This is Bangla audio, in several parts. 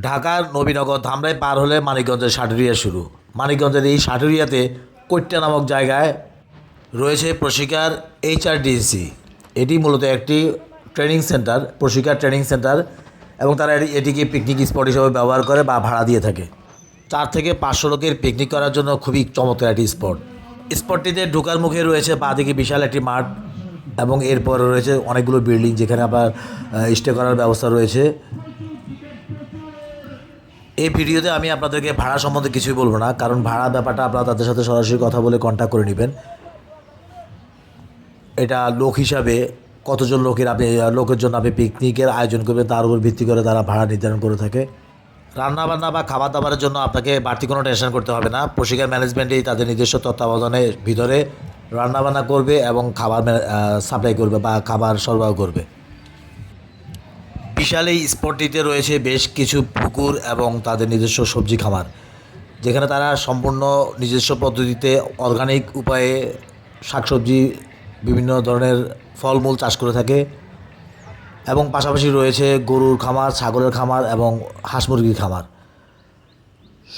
ঢাকার নবীনগর ধামরাই পার হলে মানিকগঞ্জের সাটুরিয়া শুরু। মানিকগঞ্জের এই সাটুরিয়াতে কৈট্টা নামক জায়গায় রয়েছে প্রশিকার এইচআরডিসি। এটি মূলত একটি ট্রেনিং সেন্টার, প্রশিকার ট্রেনিং সেন্টার, এবং তারা এটিকে পিকনিক স্পট হিসেবে ব্যবহার করে বা ভাড়া দিয়ে থাকে। 4 থেকে 500 লোকের পিকনিক করার জন্য খুবই চমৎকার একটি স্পট। স্পটটিতে ঢোকার মুখে রয়েছে বাঁদিকে বিশাল একটি মাঠ, এবং এরপর রয়েছে অনেকগুলো বিল্ডিং যেখানে আবার স্টে করার ব্যবস্থা রয়েছে। এই ভিডিওতে আমি আপনাদেরকে ভাড়া সম্বন্ধে কিছুই বলবো না, কারণ ভাড়া ব্যাপারটা আপনারা তাদের সাথে সরাসরি কথা বলে কন্ট্যাক্ট করে নেবেন। এটা লোক হিসাবে কতজন লোকের জন্য আপনি পিকনিকের আয়োজন করবেন তার উপর ভিত্তি করে তারা ভাড়া নির্ধারণ করে থাকে। রান্নাবান্না বা খাবার দাবারের জন্য আপনাকে বাড়তি কোনো টেনশন করতে হবে না। প্রশিকার ম্যানেজমেন্টেই তাদের নিজস্ব তত্ত্বাবধানের ভিতরে রান্নাবান্না করবে এবং খাবার সাপ্লাই করবে বা খাবার সরবরাহ করবে। বিশাল এই স্পটটিতে রয়েছে বেশ কিছু পুকুর এবং তাদের নিজস্ব সবজি খামার, যেখানে তারা সম্পূর্ণ নিজস্ব পদ্ধতিতে অর্গানিক উপায়ে শাকসবজি, বিভিন্ন ধরনের ফলমূল চাষ করে থাকে। এবং পাশাপাশি রয়েছে গরুর খামার, ছাগলের খামার এবং হাঁস মুরগির খামার।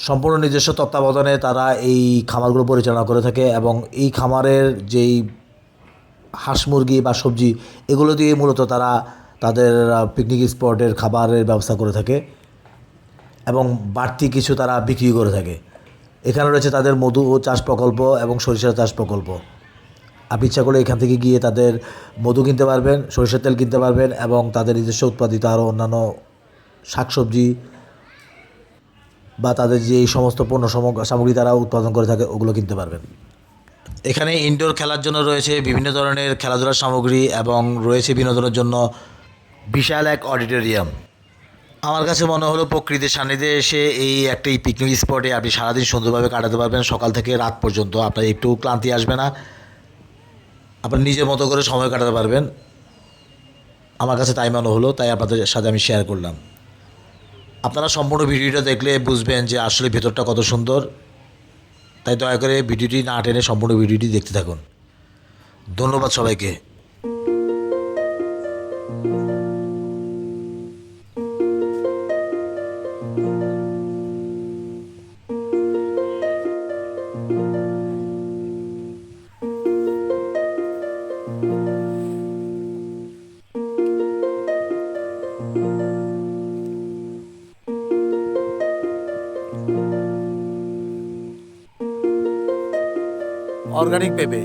সম্পূর্ণ নিজস্ব তত্ত্বাবধানে তারা এই খামারগুলো পরিচালনা করে থাকে, এবং এই খামারের যেই হাঁস মুরগি বা সবজি, এগুলো দিয়ে মূলত তারা তাদের পিকনিক স্পটের খাবারের ব্যবস্থা করে থাকে, এবং বাড়তি কিছু তারা বিক্রি করে থাকে। এখানে রয়েছে তাদের মধু চাষ প্রকল্প এবং সরিষা চাষ প্রকল্প। আপনি ইচ্ছা করলে এখান থেকে গিয়ে তাদের মধু কিনতে পারবেন, সরিষার তেল কিনতে পারবেন, এবং তাদের নিজস্ব উৎপাদিত আরও অন্যান্য শাকসবজি বা তাদের যে এই সমস্ত পণ্য সামগ্রী তারা উৎপাদন করে থাকে ওগুলো কিনতে পারবেন। এখানে ইনডোর খেলার জন্য রয়েছে বিভিন্ন ধরনের খেলাধুলার সামগ্রী, এবং রয়েছে বিনোদনের জন্য বিশাল এক অডিটোরিয়াম। আমার কাছে মনে হলো প্রকৃতির সান্নিধ্যে এসে এই একটি পিকনিক স্পটে আপনি সারাদিন সুন্দরভাবে কাটাতে পারবেন। সকাল থেকে রাত পর্যন্ত আপনার একটু ক্লান্তি আসবে না, আপনার নিজের মতো করে সময় কাটাতে পারবেন। আমার কাছে তাই মনে হলো, তাই আপনাদের সাথে আমি শেয়ার করলাম। আপনারা সম্পূর্ণ ভিডিওটা দেখলে বুঝবেন যে আসলে ভেতরটা কত সুন্দর। তাই দয়া করে ভিডিওটি না টেনে সম্পূর্ণ ভিডিওটি দেখতে থাকুন। ধন্যবাদ সবাইকে। অর্গানিক পেঁপে।